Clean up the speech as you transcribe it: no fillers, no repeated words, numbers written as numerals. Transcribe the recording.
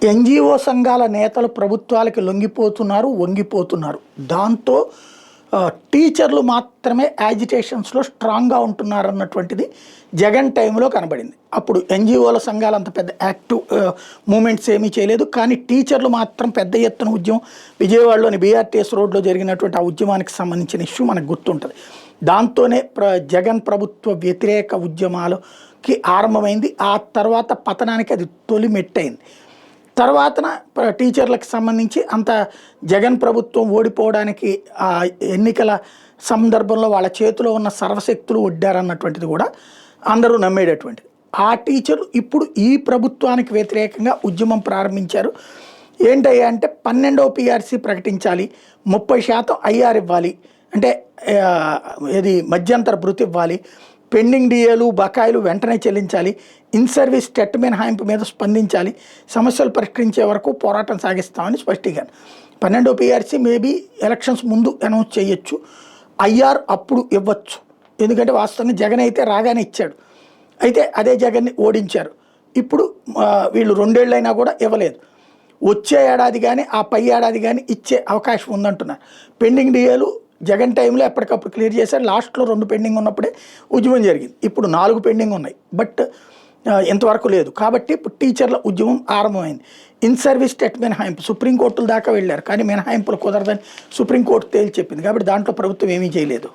NGO సంఘాల నేతలు ప్రభుత్వాలకి లొంగిపోతున్నారు, వంగిపోతున్నారు. దాంతో టీచర్లు మాత్రమే యాజిటేషన్స్‌లో స్ట్రాంగ్‌గా ఉంటున్నారన్నటువంటిది జగన్ టైంలో కనబడింది. అప్పుడు ఎన్‌జీఓల సంఘాలు అంత పెద్ద యాక్టివ్ మూవ్‌మెంట్స్ ఏమీ చేయలేదు. కానీ టీచర్లు మాత్రం పెద్ద ఎత్తున ఉద్యమం విజయవాడలోని బీఆర్టీఎస్ రోడ్‌లో జరిగినటువంటి ఆ ఉద్యమానికి సంబంధించిన ఇష్యూ మనకు గుర్తుంటది. దాంతోనే జగన్ ప్రభుత్వ వ్యతిరేక ఉద్యమాలకి ఆరంభమైంది. ఆ తర్వాత పతనానికి అది తొలి మెట్టయింది. తర్వాతన టీచర్లకు సంబంధించి అంత జగన్ ప్రభుత్వం ఓడిపోవడానికి ఆ ఎన్నికల సందర్భంలో వాళ్ళ చేతిలో ఉన్న సర్వశక్తులు ఒడ్డారన్నటువంటిది కూడా అందరూ నమ్మేటటువంటిది. ఆ టీచర్లు ఇప్పుడు ఈ ప్రభుత్వానికి వ్యతిరేకంగా ఉద్యమం ప్రారంభించారు. ఏంటయ్యా అంటే 12వ పిఆర్సీ ప్రకటించాలి, 30% ఐఆర్ ఇవ్వాలి, అంటే ఇది మధ్యంతర భృతి ఇవ్వాలి, పెండింగ్ డిఏలు బకాయిలు వెంటనే చెల్లించాలి, ఇన్ సర్వీస్ టెట్ మినహాయింపు మీద స్పందించాలి, సమస్యలు పరిష్కరించే వరకు పోరాటం సాగిస్తామని స్పష్టీకరణ. 12వ పిఆర్సీ మేబీ ఎలక్షన్స్ ముందు అనౌన్స్ చేయొచ్చు, ఐఆర్ అప్పుడు ఇవ్వచ్చు. ఎందుకంటే వాస్తవంగా జగన్ అయితే రాగానే ఇచ్చాడు. అయితే అదే జగన్ని ఓడించారు. ఇప్పుడు వీళ్ళు 2 ఏళ్ళైనా కూడా ఇవ్వలేదు. వచ్చే ఏడాది కానీ ఆ పై ఏడాది కానీ ఇచ్చే అవకాశం ఉందంటున్నారు. పెండింగ్ డిఏలు జగన్ టైంలో ఎప్పటికప్పుడు క్లియర్ చేశారు. లాస్ట్లో 2 పెండింగ్ ఉన్నప్పుడే ఉద్యమం జరిగింది. ఇప్పుడు 4 పెండింగ్ ఉన్నాయి, బట్ ఇంతవరకు లేదు. కాబట్టి ఇప్పుడు టీచర్ల ఉద్యమం ఆరంభమైంది. ఇన్ సర్వీస్ టెట్ మినహాయింపు సుప్రీంకోర్టుల దాకా వెళ్ళారు, కానీ మినహాయింపులు కుదరదని సుప్రీంకోర్టు తేల్చి చెప్పింది. కాబట్టి దాంట్లో ప్రభుత్వం ఏమీ చేయలేదు.